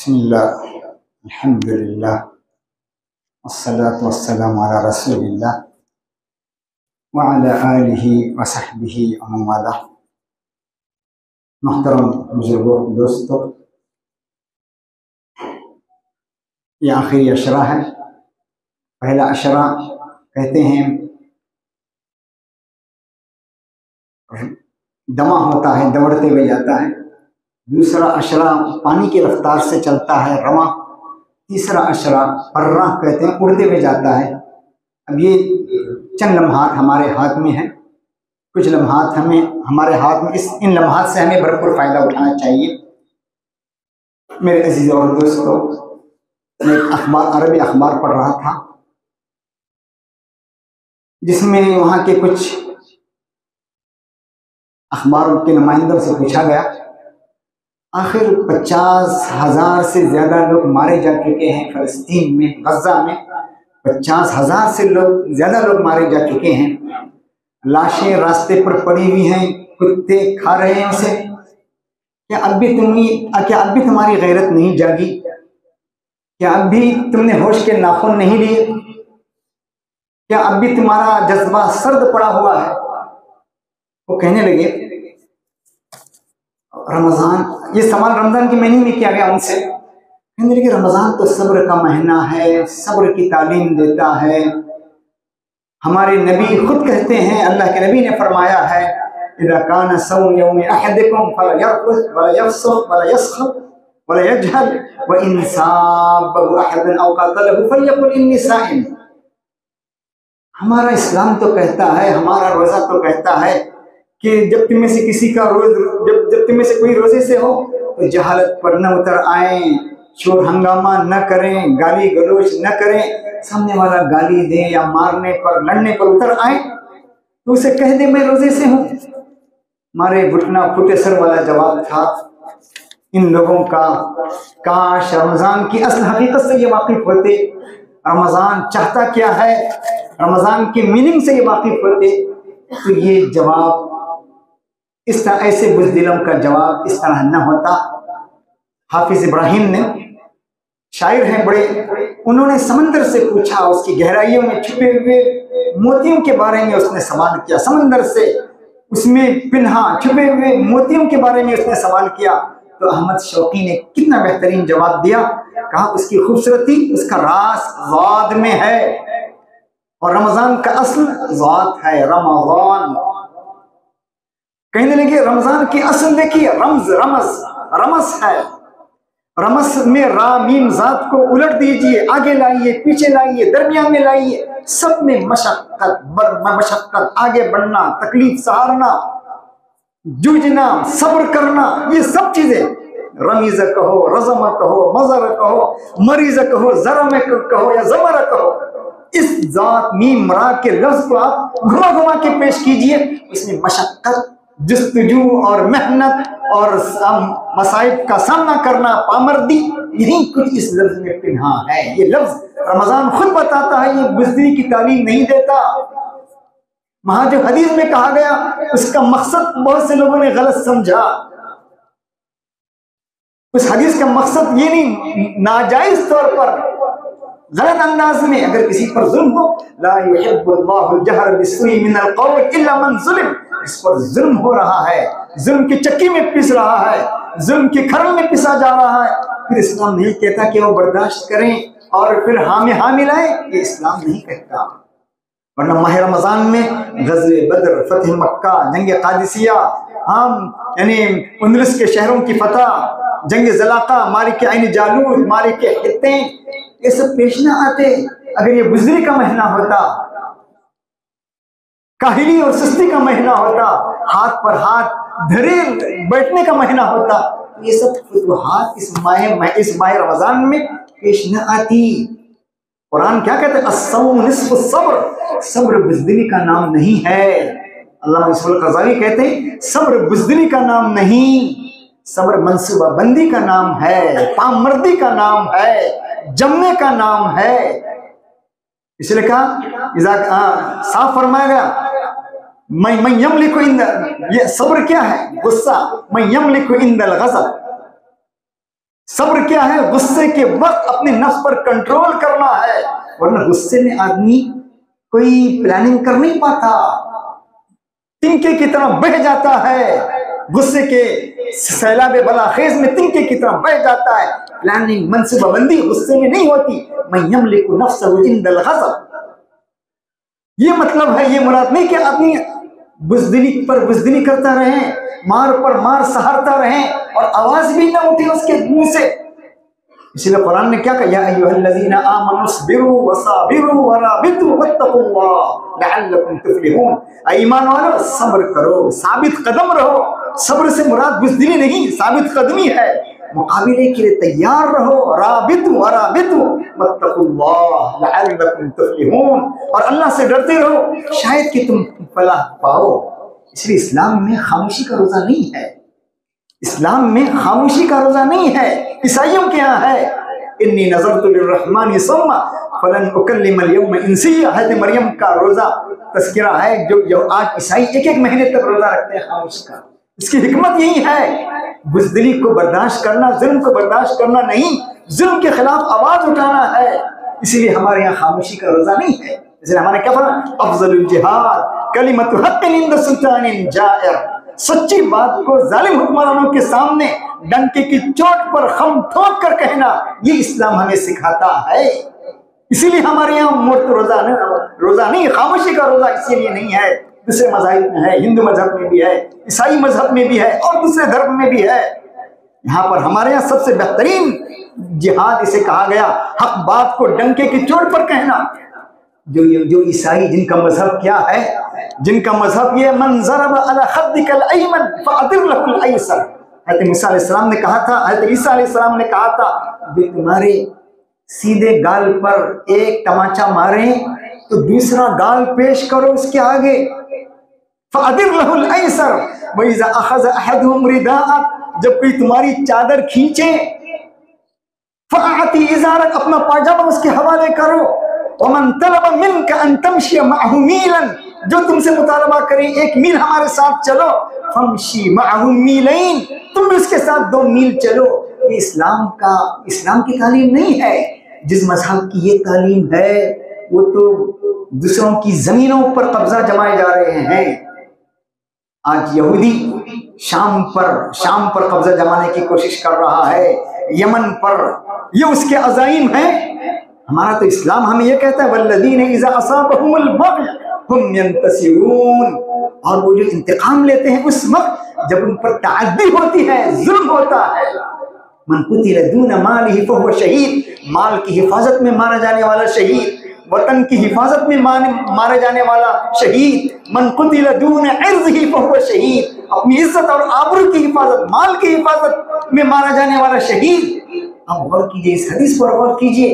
بسم اللہ الحمدللہ والصلاة والسلام علی رسول اللہ وعلی آلہ وصحبہ ومن والاه۔ محترم بزرگوں، دوستوں، یہ آخری عشرہ ہے۔ پہلا عشرہ کہتے ہیں دمہ ہوتا ہے، دوڑتے ہوئے جاتا ہے۔ دوسرا عشرہ پانی کی رفتار سے چلتا ہے، رواں۔ تیسرا عشرہ پرہ کہتے ہیں، اڑتے ہوئے جاتا ہے۔ اب یہ چند لمحات ہمارے ہاتھ میں ہیں، کچھ لمحات ہمارے ہاتھ میں، ان لمحات سے ہمیں بھرپور فائدہ اٹھانا چاہیے۔ میرے عزیزوں اور دوستوں، میں ایک عربی اخبار پڑھ رہا تھا جس میں وہاں کے کچھ اخباروں کے نمائندوں سے پوچھا گیا، آخر 50,000 سے زیادہ لوگ مارے جا چکے ہیں فلسطین میں، غزہ میں 50,000 سے زیادہ لوگ مارے جا چکے ہیں، لاشیں راستے پر پڑی ہوئی ہیں، کتے کھا رہے ہیں اسے، کیا اب بھی تمہاری غیرت نہیں جاگی؟ کیا اب بھی تم نے ہوش کے ناخن نہیں لیے؟ کیا اب بھی تمہارا جذبہ سرد پڑا ہوا ہے؟ وہ کہنے لگے رمضان، یہ سوال رمضان کی مہینے میں کیا گیا ان سے، کہنے لگے رمضان تو صبر کا مہینہ ہے، صبر کی تعلیم دیتا ہے۔ ہمارے نبی خود کہتے ہیں، اللہ کے نبی نے فرمایا ہے اذا كان صوم يوم احدكم فلا يرفث ولا يفسق ولا يسخط ولا يجهل وان صابه احد او قاتله فليقل اني صائم۔ ہمارا اسلام تو کہتا ہے، ہمارا روزہ تو کہتا ہے کہ جب تم میں سے کسی کا جب تم میں سے کوئی روزے سے ہو تو جہالت پر نہ اتر آئیں، شور ہنگامہ نہ کریں، گالی گلوچ نہ کریں، سامنے والا گالی دے یا مارنے پر لڑنے پر اتر آئیں تو اسے کہہ دے میں روزے سے ہوں۔ ہمارے گھٹنا پھوٹے سر والا جواب تھا ان لوگوں کا، کاش رمضان کی اصل حقیقت سے یہ واقف ہوتے، رمضان چاہتا کیا ہے، رمضان کی میننگ سے یہ واقف ہوتے تو یہ جواب اس طرح، ایسے بزدلوں کا جواب اس طرح نہ ہوتا۔ حافظ ابراہیم نے، شاعر ہیں بڑے، انہوں نے سمندر سے پوچھا، اس کی گہرائیوں میں چھپے ہوئے موتیوں کے بارے میں اس نے سوال کیا، سمندر سے اس میں پنہا چھپے ہوئے موتیوں کے بارے میں اس نے سوال کیا، تو احمد شوقی نے کتنا بہترین جواب دیا، کہا اس کی خوبصورتی، اس کا راز ذات میں ہے، اور رمضان کا اصل ذات ہے، رمضان۔ کہنے لگے رمضان کی اصل دیکھیے، رمز ہے، رمز میں را میم ذات کو الٹ دیجئے، آگے لائیے، پیچھے لائیے، درمیان میں لائیے، سب میں مشقت، آگے بڑھنا، تکلیف سہارنا، جوجنا، صبر کرنا، یہ سب چیزیں، رمیز کہو، رزم کہو، مزر کہو، مریض کہو، زرم کہو یا زمر کہو، اس ذات میم را کے لفظ کو آپ گھما کے پیش کیجئے، اس میں مشقت، جستجو اور محنت اور مصائب کا سامنا کرنا، پامردی، یہی کچھ اس لفظ میں پنہا ہے۔ یہ لفظ رمضان خود بتاتا ہے، یہ بزدلی کی تعلیم نہیں دیتا۔ وہاں جو حدیث میں کہا گیا اس کا مقصد بہت سے لوگوں نے غلط سمجھا۔ اس حدیث کا مقصد یہ نہیں، ناجائز طور پر، غلط انداز میں اگر کسی پر ظلم ہو، لا يحب اللہ الجہر بالسوء من القول الا من ظلم، اس پر ظلم ہو رہا ہے، ظلم کی چکی میں پس رہا ہے، ظلم کی کھرل میں پسا جا رہا ہے، پھر اسلام نہیں کہتا کہ وہ برداشت کریں اور پھر ہاں ملائیں، یہ اسلام نہیں کہتا۔ ورنہ ماہ رمضان میں غزوہ بدر، فتح مکہ، جنگ قادسیہ، یعنی اندلس کے شہروں کی فتح، جنگ زلاقہ، مالک عین جالوت، مالک حطین، یہ سب پیش نہ آتے اگر یہ بزدلی کا مہینہ ہوتا، کاہلی اور سستی کا مہینہ ہوتا، ہاتھ پر ہاتھ دھرے بیٹھنے کا مہینہ ہوتا، یہ سب فتوحات اس ماہ رمضان میں پیش نہ آتی۔ قرآن کیا کہتے ہیں؟ الصوم نصف الصبر، صبر بزدلی کا نام نہیں ہے۔ علامہ یوسف القرضاوی کہتے ہیں صبر بزدلی کا نام نہیں، صبر منصوبہ بندی کا نام ہے، پامردی کا نام ہے، جمنے کا نام ہے۔ اس لیے کہا، صاف فرمایا گیا، میں یملک عند، یہ صبر کیا ہے؟ غصہ، میں یملک عند الغضب، صبر کیا ہے؟ غصے کے وقت اپنے نفس پر کنٹرول کرنا ہے، ورنہ غصے میں آدمی کوئی پلاننگ کر نہیں پاتا، تنکے کی طرح بہہ جاتا ہے، غصے کے سیلاب بلاخیز میں تنکے کی طرح بہہ جاتا ہے۔ پلاننگ، منصوبہ بندی غصے میں نہیں ہوتی۔ من یملک نفسہ عند الغضب، یہ مطلب ہے، یہ مراد نہیں کہ آدمی بزدلی پر بزدلی کرتا رہے، مار پر مار سہارتا رہے اور آواز بھی نہ اٹھے اس کے منہ سے۔ اس لیے قرآن نے کیا کہا؟ یا ایھا الذین آمنوا اصبروا وصابروا ورابطوا واتقوا اللہ لعلکم تفلحون، اے ایمان والو صبر کرو، ثابت قدم رہو۔ صبر سے مراد بزدلی نہیں، ثابت قدمی ہے، مقابلے کے لیے تیار رہو۔ رابطوا ورابطوا واتقوا اللہ لعلکم تفلحون، اور اللہ سے ڈرتے رہو شاید کہ تم فلاح پاؤ۔ اس لیے اسلام میں خاموشی کا روزہ نہیں ہے، اسلام میں خاموشی کا روزہ نہیں ہے۔ عیسائیوں کے یہاں ہے انی نذرت للرحمن صوما فلن اکلم اليوم انسیا، حضرت مریم کا روزہ تذکرہ ہے، جو آج عیسائی ایک ایک مہینے تک روزہ رکھتے ہیں خاموشی کا۔ اس کی حکمت یہی ہے، بزدلی کو برداشت کرنا، ظلم کو برداشت کرنا نہیں، ظلم کے خلاف آواز اٹھانا ہے۔ اسی لیے ہمارے یہاں خاموشی کا روزہ نہیں ہے۔ اس لیے ہمارے کیا فرمان؟ افضل الجہاد کلمۃ حق عند سلطان جائر، سچی بات کو ظالم حکمرانوں کے سامنے ڈنکے کی چوٹ پر خم ٹھوک کر کہنا، یہ اسلام ہمیں سکھاتا ہے۔ اسی لیے ہمارے یہاں مرد روزہ نہیں، خاموشی کا روزہ اسی لیے نہیں ہے۔ دوسرے مذاہب میں ہے، ہندو مذہب میں بھی ہے، عیسائی مذہب میں بھی ہے، اور دوسرے دھرم میں بھی ہے۔ یہاں پر ہمارے یہاں سب سے بہترین جہاد اسے کہا گیا، حق بات کو ڈنکے کی چوٹ پر کہنا۔ جو عیسائی جن کا مذہب کیا ہے، جن کا مذہب یہ من ضرب علی خدک الایمن فاعطر له الایسر، حضرت موسیٰ علیہ السلام نے کہا تھا، حضرت عیسیٰ علیہ السلام نے کہا تھا، جو تمہارے سیدھے گال پر ایک تماچا مارے تو دوسرا گال پیش کرو اس کے آگے، فاعطر له الایسر واذا اخذ احدهم رداءک، جب کوئی تمہاری چادر کھینچے فاعطی ازارک، اپنا پاجامہ اس کے حوالے کرو، ومن طلب منك ان تمشي معه میلا، جو تم سے مطالبہ کرے ایک میل ہمارے ساتھ چلو، فمشی معه میلین، تم بھی اس کے ساتھ 2 میل چلو۔ یہ اسلام کی تعلیم نہیں ہے۔ جس مذہب کی یہ تعلیم ہے وہ تو دوسروں کی زمینوں پر قبضہ جمائے جا رہے ہیں۔ آج یہودی شام پر قبضہ جمانے کی کوشش کر رہا ہے، یمن پر، یہ اس کے عزائم ہیں۔ ہمارا تو اسلام ہمیں یہ کہتا ہے والذین اذا اصابهم البغی هم ينتصرون، اور وہ جو انتقام لیتے ہیں اس وقت جب ان پر تعدی ہوتی ہے، ظلم ہوتا ہے۔ من قتل دون مالہ فهو شہید، مال کی حفاظت میں مارا جانے والا شہید، وطن کی حفاظت میں مارے جانے والا شہید۔ من قتل دون عرضہ فهو شہید، اپنی عزت اور آبرو کی حفاظت، مال کی حفاظت میں مارا جانے والا شہید۔ اب غور کیجئے، اس حدیث پر غور کیجئے۔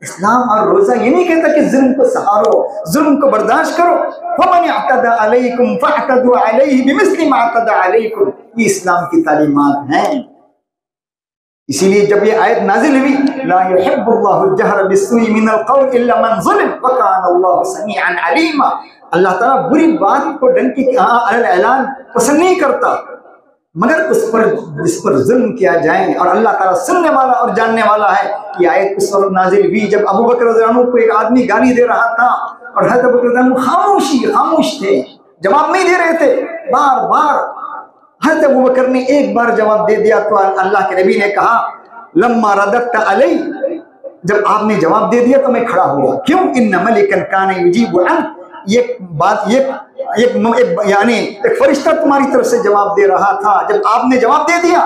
اسلام اور روزہ یہ نہیں کہتا کہ ظلم کو سہارو، ظلم کو برداشت کرو۔ فَمَنِ اعْتَدَى عَلَيْكُمْ فَاعْتَدُوا عَلَيْهِ بِمِثْلِ مَا اعْتَدَى عَلَيْكُمْ، یہ اسلام کی تعلیمات ہیں۔ اسی لیے جب یہ آیت نازل ہوئی لا يحب اللہ الجہر بالسوء من القول الا من ظلم وکان اللہ سمیعا علیما، اللہ تعالیٰ بری بات کو ڈنکی کے اعلان پسند نہیں کرتا مگر اس پر ظلم کیا جائے، اور اللہ تعالیٰ سننے والا اور جاننے والا ہے۔ یہ آیت اس وقت نازل ہوئی جب ابو بکر رضی اللہ عنہ کو ایک آدمی گالی دے رہا تھا اور حضرت ابو بکر رضی اللہ عنہ خاموش تھے، جواب نہیں دے رہے تھے، بار بار۔ حضرت ابو بکر نے ایک بار جواب دے دیا تو اللہ کے نبی نے کہا لما رددت علی، جب آپ نے جواب دے دیا تو میں کھڑا ہوا، کیوں؟ ان ملکا کان یجیب عنک، یہ بات یعنی ایک فرشتہ تمہاری طرف سے جواب دے رہا تھا، جب آپ نے جواب دے دیا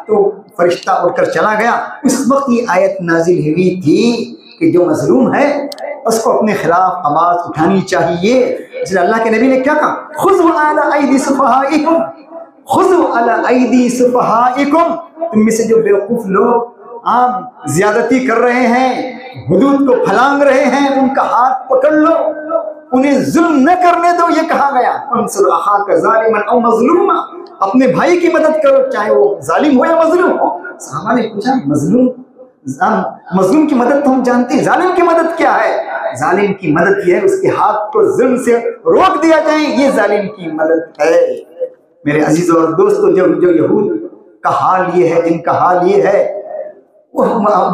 تو فرشتہ اٹھ کر چلا گیا۔ اس وقت یہ آیت نازل ہوئی تھی کہ جو مظلوم ہے اس کو اپنے خلاف آواز اٹھانی چاہیے۔ اس لیے اللہ کے نبی نے کیا کہا؟ خذوا علی ایدی سفہائکم، خذوا علی ایدی سفہائکم، تم میں سے جو بیوقوف لوگ عام زیادتی کر رہے ہیں، حدود کو پھلانگ رہے ہیں، ان کا ہاتھ پکڑ لو، انہیں ظلم نہ کرنے دو۔ یہ کہا گیا انصر اخاک ظالما او مظلوما، اپنے بھائی کی مدد کرو چاہے وہ ظالم ہو یا مظلوم ہو۔ صحابہ نے پوچھا مظلوم کی مدد تو ہم جانتے ہیں، ظالم کی مدد کیا ہے؟ ظالم کی مدد یہ ہے اس کے ہاتھ کو ظلم سے روک دیا جائے، یہ ظالم کی مدد ہے۔ میرے عزیزوں اور دوستوں، جو یہود کا حال یہ ہے، جن کا حال یہ ہے، وہ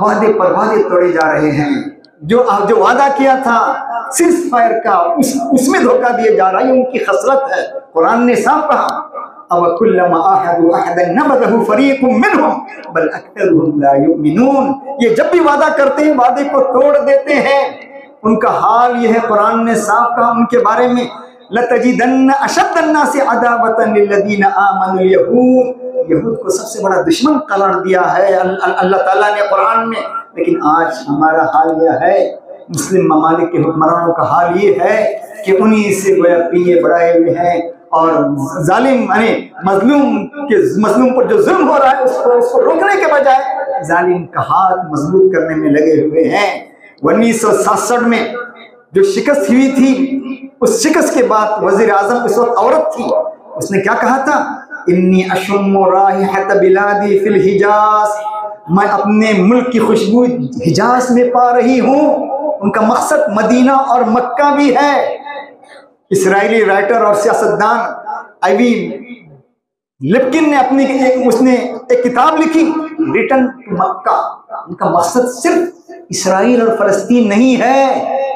وعدے پر وعدے توڑے جا رہے ہیں، جو وعدہ کیا تھا سیز فائر کا اس میں دھوکہ دیے جا رہا ہے، ان کی خصلت ہے۔ قرآن نے صاف کہا او کلما عاهدوا عهدا نبذه فريق منهم بل اکثرهم لا يؤمنون، یہ جب بھی وعدہ کرتے ہیں وعدے کو توڑ دیتے ہیں، ان کا حال یہ ہے۔ قرآن نے صاف کہا ان کے بارے میں لَتَجِدَنَّ أَشَدَّ النَّاسِ عَدَاوَةً لِلَّذِينَ آمَنُوا الْيَهُودَ، یہود کو سب سے بڑا دشمن قرار دیا ہے اللہ تعالیٰ نے قرآن میں۔ لیکن آج ہمارا حال یہ ہے، مسلم ممالک کے حکمرانوں کا حال یہ ہے کہ انہی سے گویا پیے بڑھائے ہوئے ہیں، اور ظالم یعنی مظلوم پر جو ظلم ہو رہا ہے اس کو روکنے کے بجائے ظالم کا ہاتھ مضبوط کرنے میں لگے ہوئے ہیں۔ 1967 میں جو شکست ہوئی تھی، اس شکست کے بعد وزیر اعظم اس وقت عورت تھی، اس نے کیا کہا تھا؟ انی اشم رائحۃ بلادی فی الحجاز، میں اپنے ملک کی خوشبو حجاز میں پا رہی ہوں۔ ان کا مقصد مدینہ اور مکہ بھی ہے۔ اسرائیلی رائٹر اور سیاستدان آئیوی لپکن نے اس نے ایک کتاب لکھی ریٹن ٹو مکہ۔ ان کا مقصد صرف اسرائیل اور فلسطین نہیں ہے،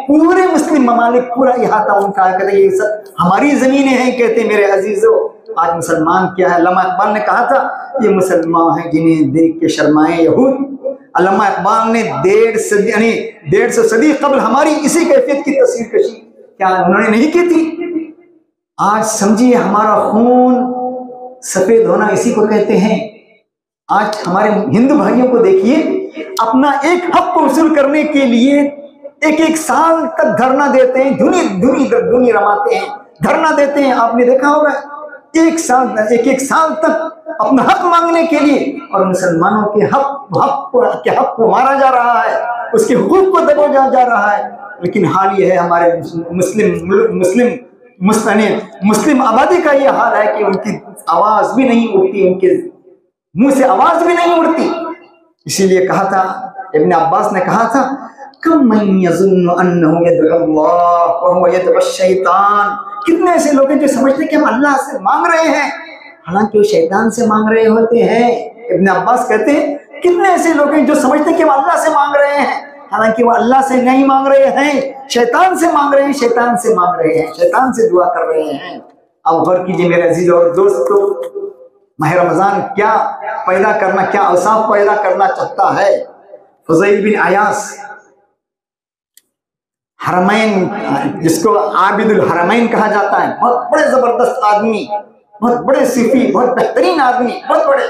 پورے مسلم ممالک پورا احاطہ ان کا ہے۔ کہتے ہیں یہ سب ہماری زمینیں ہیں، کہتے ہیں میرے عزیزو آج مسلمان کیا ہے؟ علامہ اقبال نے کہا تھا یہ مسلمان ہیں جنہیں دیکھ کے شرمائے یہود۔ علامہ اقبال نے 150 صدی قبل ہماری اسی کیفیت کی تصویر کشی کیا انہوں نے نہیں کی تھی؟ آج سمجھیے ہمارا خون سفید ہونا اسی کو کہتے ہیں۔ آج ہمارے ہندو بھائیوں کو دیکھیے، اپنا ایک حق کو حاصل کرنے کے لیے ایک سال تک دھرنا دیتے ہیں، دھنی رماتے ہیں، دھرنا دیتے ہیں۔ آپ نے دیکھا ہوگا ایک سال تک اپنا حق مانگنے کے لیے، اور مسلمانوں کے حق کو مارا جا رہا ہے، اس کے حقوق کو دبوچا جا رہا ہے۔ لیکن حال یہ ہے ہمارے مسلم آبادی کا یہ حال ہے کہ ان کی آواز بھی نہیں اٹھتی، ان کے منہ سے آواز بھی نہیں اٹھتی۔ اسی لیے کہا تھا ابن عباس نے کہا تھا کم من یظن انہ یدعو اللہ وہو یدعو الشیطان، کتنے ایسے لوگ ہیں جو سمجھتے ہیں کہ ہم اللہ سے مانگ رہے ہیں حالانکہ وہ شیطان سے مانگ رہے ہوتے ہیں۔ ابن عباس کہتے ہیں کتنے ایسے لوگ ہیں جو سمجھتے ہیں کہ ہم اللہ سے مانگ رہے ہیں حالانکہ وہ اللہ سے نہیں مانگ رہے ہیں، شیطان سے مانگ رہے ہیں، شیطان سے مانگ رہے ہیں، شیطان سے دعا کر رہے ہیں۔ اب غور کیجئے میرے عزیز اور دوستو، ماہ رمضان کیا پیدا کرنا، کیا اوصاف پیدا کرنا چاہتا ہے۔ فضیل بن عیاض حرمین، جس کو عابد الحرمین کہا جاتا ہے، بہت بڑے زبردست آدمی، بہت بڑے صوفی، بہت بہترین آدمی، بہت بڑے،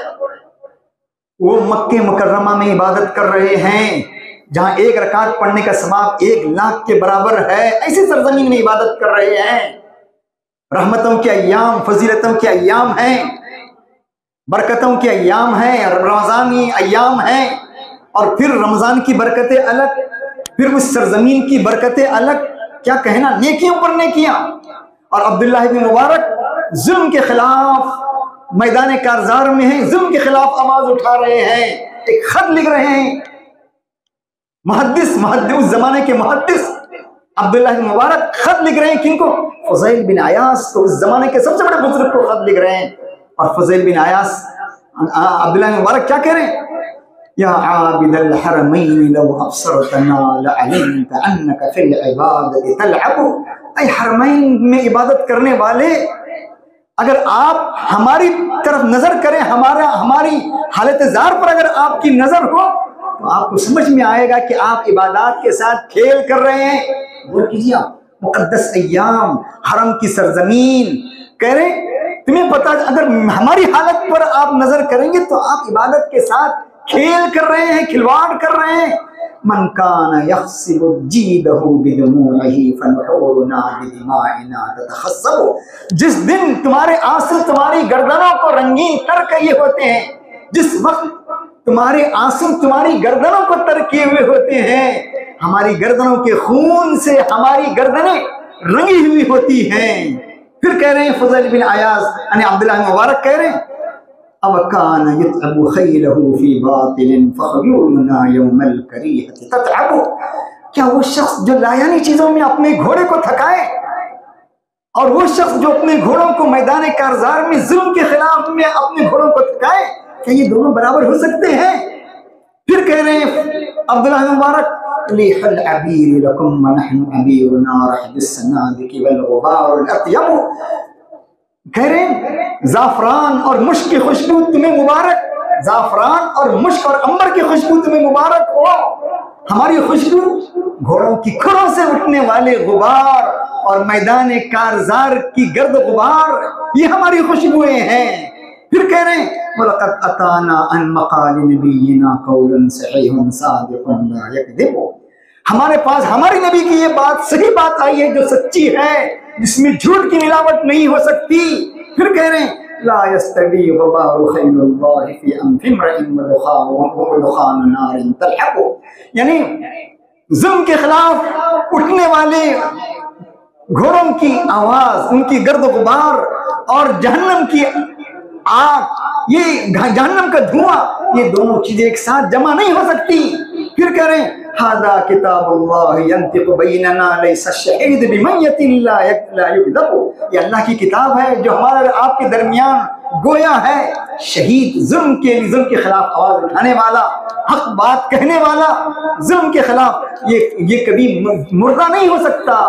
وہ مکہ مکرمہ میں عبادت کر رہے ہیں جہاں ایک رکعت پڑھنے کا ثواب 1,00,000 کے برابر ہے۔ ایسی سرزمین میں عبادت کر رہے ہیں، رحمتوں کے ایام، فضیلتوں کے ایام ہیں، برکتوں کے ایام ہیں، رمضانی ایام ہیں، اور پھر رمضان کی برکتیں الگ، پھر اس سرزمین کی برکتیں الگ، کیا کہنا، نیکیوں پر نیکیاں۔ اور عبداللہ بن مبارک ظلم کے خلاف میدان کارزار میں ہیں، ظلم کے خلاف آواز اٹھا رہے ہیں، ایک خط لکھ رہے ہیں۔ محدث اس زمانے کے محدث عبداللہ بن مبارک خط لکھ رہے ہیں، کن کو؟ فضیل بن عیاض کو، اس زمانے کے سب سے بڑے بزرگ کو خط لکھ رہے ہیں۔ اور فضیل بن عیاض عبداللہ بن مبارک کیا کہہ رہے ہیں؟ یا عابد الحرمین لو ابصرتنا لعلمت انک فی العبادۃ تلعب، اے حرمین میں عبادت کرنے والے، اگر آپ ہماری طرف نظر کریں، ہماری حالت زار پر اگر آپ کی نظر ہو تو آپ کو سمجھ میں آئے گا کہ آپ عبادات کے ساتھ کھیل کر رہے ہیں۔ غور کیجیے، مقدس ایام، حرم کی سرزمین، کہہ رہے ہیں تمہیں پتا اگر ہماری حالت پر آپ نظر کریں گے تو آپ عبادت کے ساتھ کھیل کر رہے ہیں، کھلواڑ کر رہے ہیں۔ من کان یحسب جیدہ بدموعہ فنحورنا بدمائنا تتخصب، جس دن تمہارے آنسو تمہاری گردنوں کو رنگین کر کے یہ ہوتے ہیں، جس وقت تمہارے آنسو تمہاری گردنوں کو تر کیے ہوئے ہوتے ہیں، ہماری گردنوں کے خون سے ہماری گردنیں رنگی ہوئی ہوتی ہیں۔ پھر کہہ رہے ہیں فضیل بن عیاض یعنی عبداللہ بن مبارک کہہ رہے ہیں اوکان یتعب خیلہ فی باطل فخیولنا یوم الکریہۃ تتعب، کیا وہ شخص جو لایانی چیزوں میں اپنے گھوڑے کو تھکائے اور وہ شخص جو اپنے گھوڑوں کو میدان کارزار میں ظلم کے خلاف میں اپنے گھوڑوں کو تھکائے، کیا یہ دونوں برابر ہو سکتے ہیں؟ پھر کہہ رہے ہیں عبداللہ بن مبارک لیح العبیر لکم ونحن عبیرنا رحب السنادق والغبار الاطیب، کہہ رہے ہیں زعفران اور مشک کی خوشبو تمہیں مبارک، زعفران اور مشک اور عنبر کی خوشبو تمہیں مبارک ہو، ہماری خوشبو گھوڑوں کی کھروں سے اٹھنے والے غبار اور میدان کارزار کی گرد غبار، یہ ہماری خوشبوئیں ہیں۔ پھر کہہ رہے ہیں وَلَقَدْ أَتَانَا عَنْ مَقَالِ نَبِيِّنَا قَوْلٌ صَحِيحٌ صَادِقٌ لَا يَكْذِبُ، ہمارے پاس ہماری نبی کی یہ بات صحیح بات آئی ہے جو سچی ہے، جس میں جھوٹ کی ملاوٹ نہیں ہو سکتی۔ پھر کہہ رہے ہیں لا يستوي غبار خيل الله في أنف امرئ ودخان نار تلحق، یعنی ظلم کے خلاف اٹھنے والے گھوڑوں کی آواز، ان کی گرد و غبار اور جہنم کی آگ، یہ جہنم کا دھواں، یہ دونوں چیزیں ایک ساتھ جمع نہیں ہو سکتی۔ پھر کہہ رہے ہیں ھذا کتاب اللہ ینطق بیننا لیس الشہید بمیت لا یکذب، یہ اللہ کی کتاب ہے جو ہمارے آپ کے درمیان گویا ہے شہید، ظلم کے خلاف آواز اٹھانے والا، حق بات کہنے والا، ظلم کے خلاف یہ کبھی مردہ نہیں ہو سکتا۔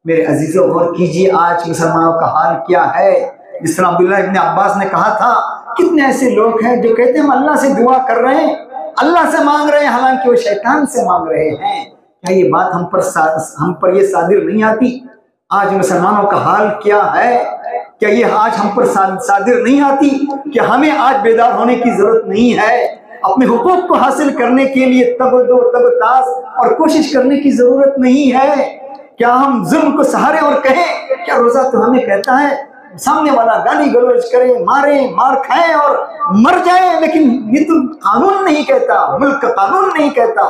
میرے عزیزوں غور کیجیے آج مسلمانوں کا حال کیا ہے۔ جس طرح عبداللہ ابن عباس نے کہا تھا، کتنے ایسے لوگ ہیں جو کہتے ہیں ہم اللہ سے دعا کر رہے ہیں، اللہ سے مانگ رہے ہیں، حالانکہ وہ شیطان سے مانگ رہے ہیں۔ کیا یہ بات ہم پر یہ صادر نہیں آتی؟ آج مسلمانوں کا حال کیا ہے؟ کیا یہ آج ہم پر صادر نہیں آتی کہ ہمیں آج بیدار ہونے کی ضرورت نہیں ہے؟ اپنے حقوق کو حاصل کرنے کے لیے تگ و دو تگ و تاس اور کوشش کرنے کی ضرورت نہیں ہے؟ کیا ہم ظلم کو سہارے اور کہیں؟ کیا روزہ تو ہمیں کہتا ہے سامنے والا گالی گلوچ کرے، مار کھائیں اور مر جائیں، لیکن یہ تو قانون نہیں کہتا، ملک کا قانون نہیں کہتا،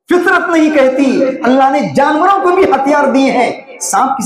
فطرت نہیں کہتی۔ اللہ نے جانوروں کو بھی ہتھیار دیے ہیں، سانپ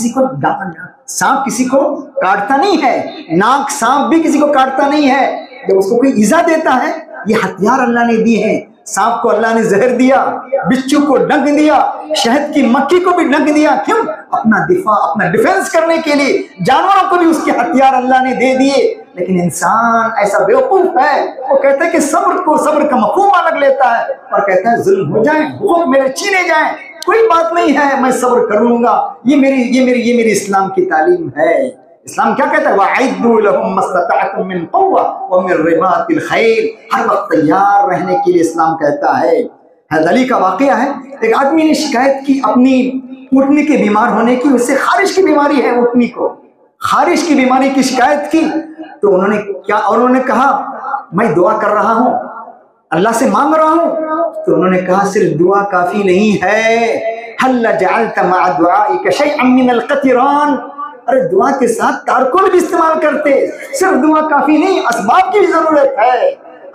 کسی کو کاٹتا نہیں ہے، ناک سانپ بھی کسی کو کاٹتا نہیں ہے، جب اس کو کوئی ایذا دیتا ہے یہ ہتھیار اللہ نے دیے ہیں۔ سانپ کو اللہ نے زہر دیا، بچھو کو ڈنک دیا، شہد کی مکھی کو بھی ڈنک دیا، کیوں؟ اپنا دفاع، اپنا ڈیفنس کرنے کے لیے۔ جانوروں کو بھی اس کے ہتھیار اللہ نے دے دیے، لیکن انسان ایسا بیوقوف ہے، وہ کہتا ہے کہ صبر کا مفہوم الگ لیتا ہے اور کہتا ہے ظلم ہو جائیں، حقوق میرے چھینے جائیں، کوئی بات نہیں ہے، میں صبر کروں گا۔ یہ میری اسلام کی تعلیم ہے۔ اسلام کیا کہتا ہے؟ وَأَعِدُّوا لَهُم مَّا اسْتَطَعْتُم مِّن قُوَّةٍ وَمِن رِّبَاطِ الْخَيْلِ، ہر وقت تیار رہنے کے لیے اسلام کہتا ہے۔ حضرت علی کا واقعہ ہے، ایک آدمی نے شکایت کی اپنی اونٹنی کے بیمار ہونے کی، اس سے خارش کی بیماری ہے، اونٹنی کو خارش کی بیماری کی شکایت کی، تو انہوں نے کہا میں دعا کر رہا ہوں، اللہ سے مانگ رہا ہوں۔ تو انہوں نے کہا صرف دعا کافی نہیں ہے، هَلَّ جَعَلْتَ مَعَ دُعَائِكَ شَيْئًا مِّنَ الْقَطِرَانِ، ارے دعا کے ساتھ تارکول بھی استعمال کرتے، صرف دعا کافی نہیں، اسباب کی ضرورت ہے،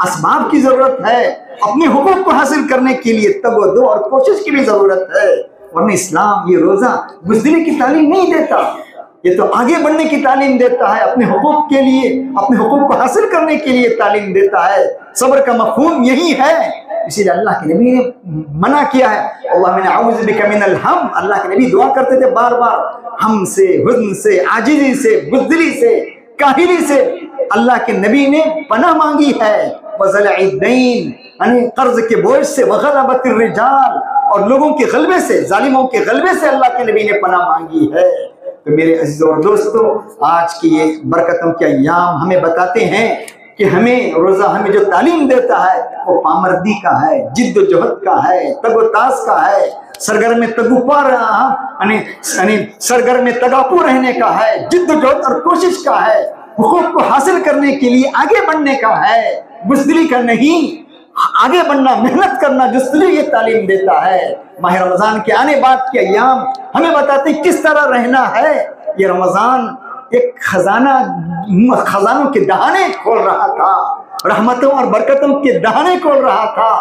اسباب کی ضرورت ہے، اپنے حقوق کو حاصل کرنے کے لیے تگ و دو اور کوشش کی بھی ضرورت ہے، ورنہ اسلام یہ روزہ بزدلی کی تعلیم نہیں دیتا، یہ تو آگے بڑھنے کی تعلیم دیتا ہے، اپنے حقوق کے لیے، اپنے حقوق کو حاصل کرنے کے لیے تعلیم دیتا ہے۔ صبر کا مفہوم یہی ہے، اسی لیے اللہ کے نبی نے منع کیا ہے، اللہم نعوذ بک من الہم، اللہ کے نبی دعا کرتے تھے بار بار، ہم سے، حزن سے، عاجزی سے، بزدلی سے، کاہلی سے اللہ کے نبی نے پناہ مانگی ہے۔ وَزَلَعِ الدَّيْنِ، یعنی قرض کے بوجھ سے، وَغَلَبَتِ الرِّجَالِ، اور لوگوں کے غلبے سے، ظالموں کے غلبے سے اللہ کے نبی نے پناہ مانگی ہے۔ تو میرے عزیزوں اور دوستوں، آج کی یہ برکتوں کے ایام ہمیں بتاتے ہیں کہ روزہ ہمیں جو تعلیم دیتا ہے وہ پامردی کا ہے، جد و جہد کا ہے، تگ و تاس کا ہے، سرگرم تگاپو رہنے کا ہے، جد و جہد اور کوشش کا ہے، حقوق کو حاصل کرنے کے لیے آگے بڑھنے کا ہے، بزدلی کا نہیں، آگے بڑھنا، محنت کرنا، جستجو یہ تعلیم دیتا ہے۔ ماہ رمضان کے آنے بعد کے ایام ہمیں بتاتے ہیں کس طرح رہنا ہے۔ یہ رمضان ایک خزانوں کے دہانے کھول رہا تھا، رحمتوں اور برکتوں کے دہانے کھول رہا تھا،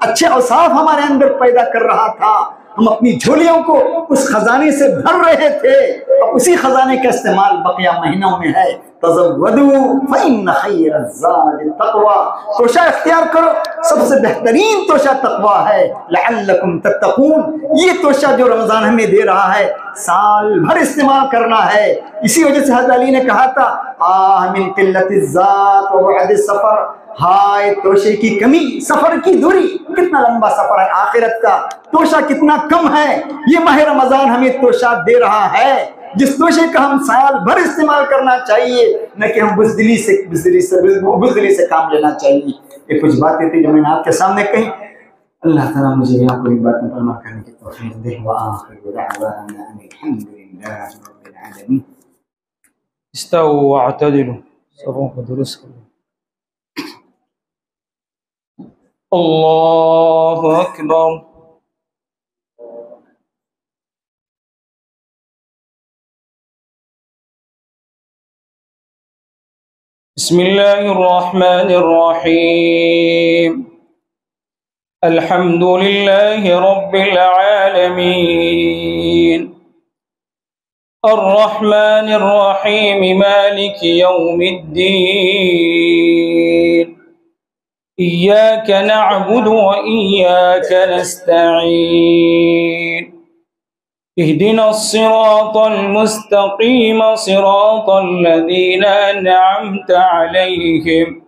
اچھے اوصاف ہمارے اندر پیدا کر رہا تھا، ہم اپنی جھولیوں کو اس خزانے سے بھر رہے تھے، اب اسی خزانے کا استعمال بقیہ مہینوں میں ہے۔ تزودوا فإن خیر الزاد التقوی، توشہ اختیار کرو، سب سے بہترین توشہ تقوی ہے، لعلکم تتقون، یہ توشہ جو رمضان ہمیں دے رہا ہے سال بھر استعمال کرنا ہے۔ اسی وجہ سے حضرت علی نے کہا تھا آہ من قلت الذات وبعد السفر، ہائے توشے کی کمی، سفر کی دوری، کتنا لمبا سفر ہے آخرت کا، توشہ کتنا کم ہے۔ یہ ماہ رمضان ہمیں توشہ دے رہا ہے، جس توشے کا ہم سال بھر استعمال کرنا چاہیے، نہ کہ ہم بزدلی سے کام لینا چاہیے۔ یہ کچھ باتیں تھی جو میں نے آپ کے سامنے کہیں۔ اللہ تعالیٰ مجھے آپ کو ان باتوں پر عمل کرنے کی توفیق دے۔ وآخر دعوانا ان الحمد للہ رب العالمین۔ استووا واعتدلوا، صفوں کو درست کرو۔ اللہ اکبر۔ بسم اللہ الرحمن الرحیم۔ الحمد للہ رب العالمین، الرحمن الرحیم، مالک یوم الدین، إياك نعبد وإياك نستعين، اهدنا الصراط المستقيم، صراط الذين أنعمت عليهم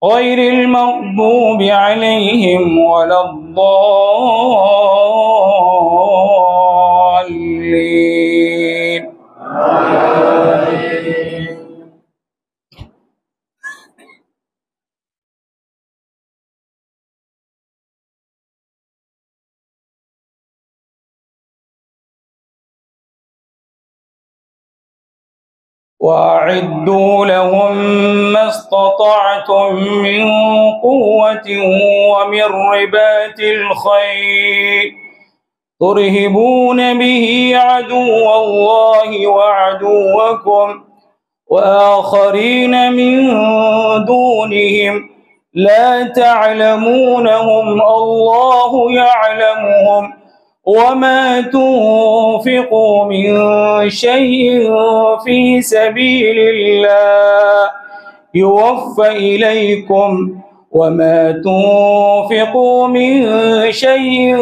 غير المغضوب عليهم ولا الضالين. وأعدوا لهم ما استطعتم من قوة ومن رباط الخيل ترهبون به عدو الله وعدوكم وآخرين من دونهم لا تعلمونهم الله يعلمهم، وما تنفقوا من شيء في سبيل الله يوفى إليكم، وما تنفقوا من شيء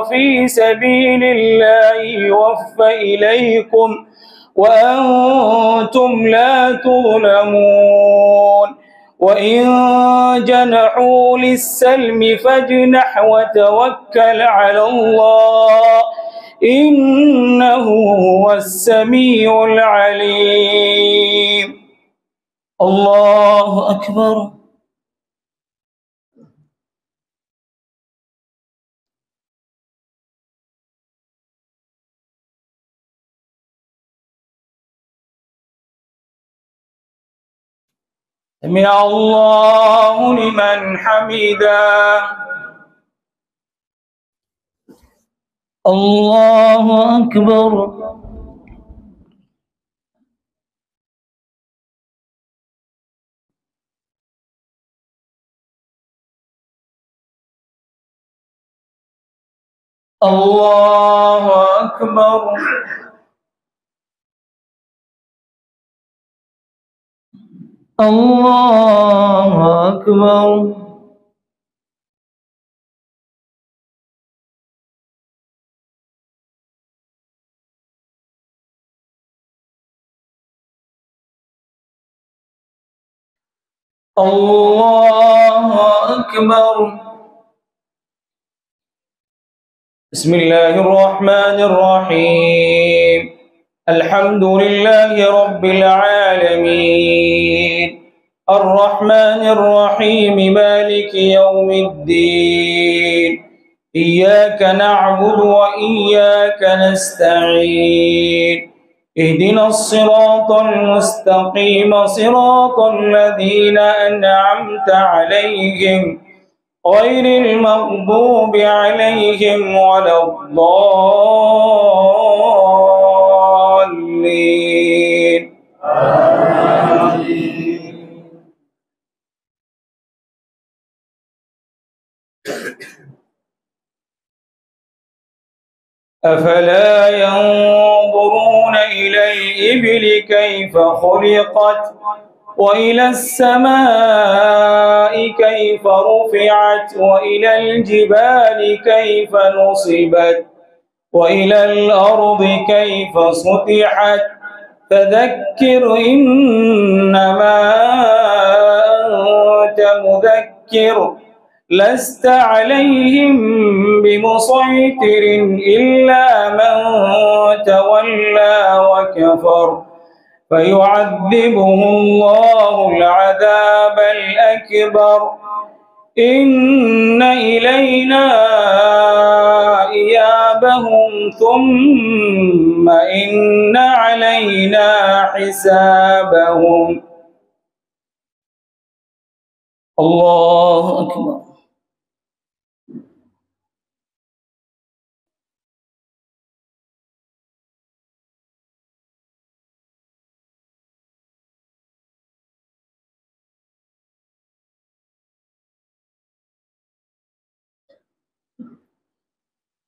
في سبيل الله يوفى إليكم وأنتم لا تظلمون. وإن جنحوا للسلم فاجنح وتوكل على الله إنه هو السميع العليم. الله أكبر. سمع الله لمن حمده. الله أكبر. الله أكبر. الله أكبر. الله أكبر. بسم الله الرحمن الرحيم. الحمد لله رب العالمين، الرحمن الرحيم، مالك يوم الدين، إياك نعبد وإياك نستعين، اهدنا الصراط المستقيم، صراط الذين أنعمت عليهم غير المغضوب عليهم ولا الضالين. أفلا ينظرون إلى الإبل كيف خلقت وإلى السماء كيف رفعت وإلى الجبال كيف نصبت وإلى الأرض كيف سطحت فذكر إنما أنت مذكر لست عليهم بمسيطر إلا من تولى وكفر فيعذبه الله العذاب الأكبر إن إلينا إيابهم ثم إن علينا حسابهم. الله أكبر.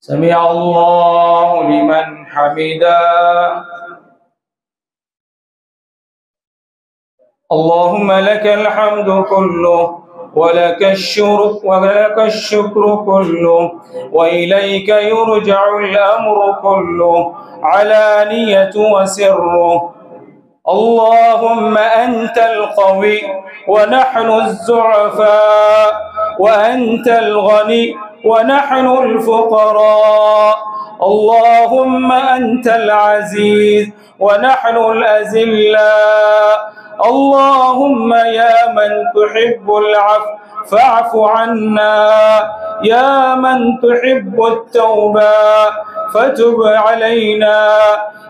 سمع الله لمن حمده. اللهم لك الحمد كله ولك الشكر كله وإليك يرجع الأمر كله علانية وسره. اللهم أنت القوي ونحن الضعفاء وأنت الغني ونحن الفقراء. اللهم أنت العزيز ونحن الأذلاء. اللهم يا من تحب العفو فاعف عنا، يا من تحب التوبة فتب علينا،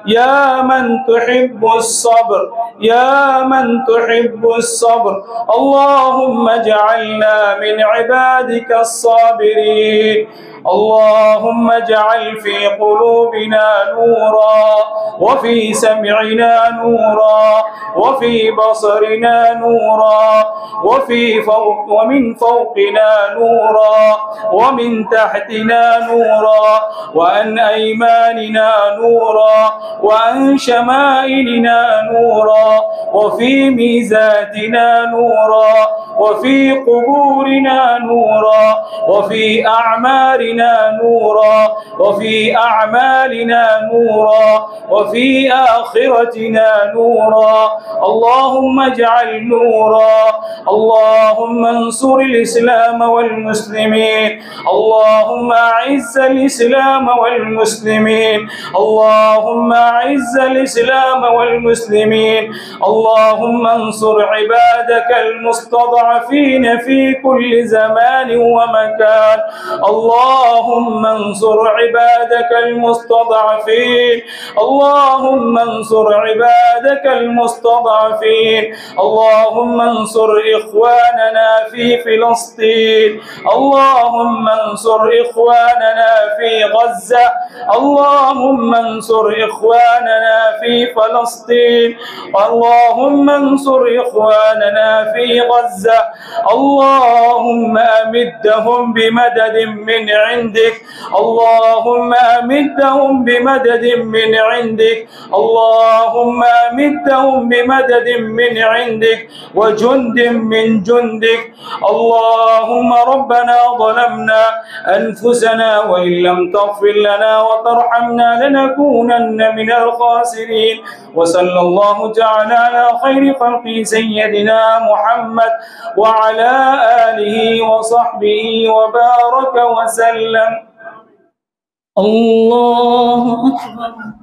يا من تحب الصبر، يا من تحب الصبر. اللهم اجعلنا من عبادك الصابرين. اللهم اجعل في قلوبنا نورا وفي سمعنا نورا وفي بصرنا نورا ومن فوقنا نورا ومن تحتنا نورا وعن أيماننا نورا وعن شمائلنا نورا وفي ميزاتنا نورا وفي قبورنا نورا وفي أعمارنا نورا وفي أعمالنا نورا وفي آخرتنا نورا. اللهم اجعل نورا. اللهم انصر الإسلام والمسلمين. اللهم أعز الإسلام والمسلمين. اللهم أعز الإسلام والمسلمين. اللهم انصر عبادك المستضعفين في كل زمان ومكان. اللهم انصر عبادك المستضعفين. اللهم انصر عبادك المستضعفين. اللهم انصر إخواننا في فلسطين. اللهم انصر إخواننا في غزة. اللهم انصر إخواننا في فلسطين. اللهم انصر إخواننا في غزة. اللهم أمدهم بمدد من عندك. اللهم أمدهم بمدد من عندك. اللهم أمدهم بمدد من عندك وجند من جندك. اللهم ربنا ظلمنا أنفسنا وإن لم تغفر لنا وترحمنا لنكونن من الخاسرين. وصلى الله تعالى على خير خلقه سيدنا محمد وعلى آله وصحبه وبارك وسلم. الله أكبر.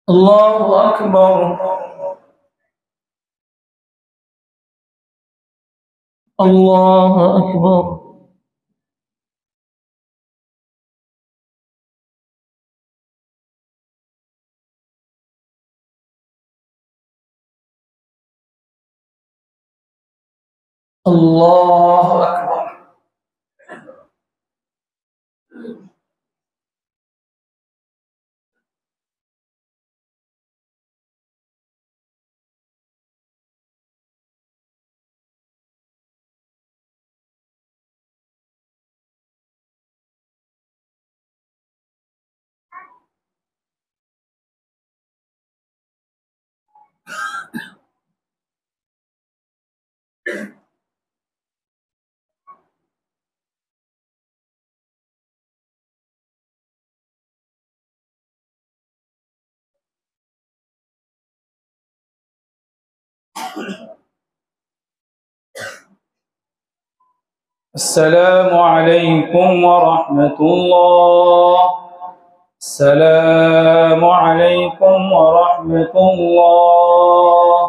الله أكبر. الله أكبر. الله أكبر. السلام عليكم ورحمة الله. السلام عليكم ورحمة الله.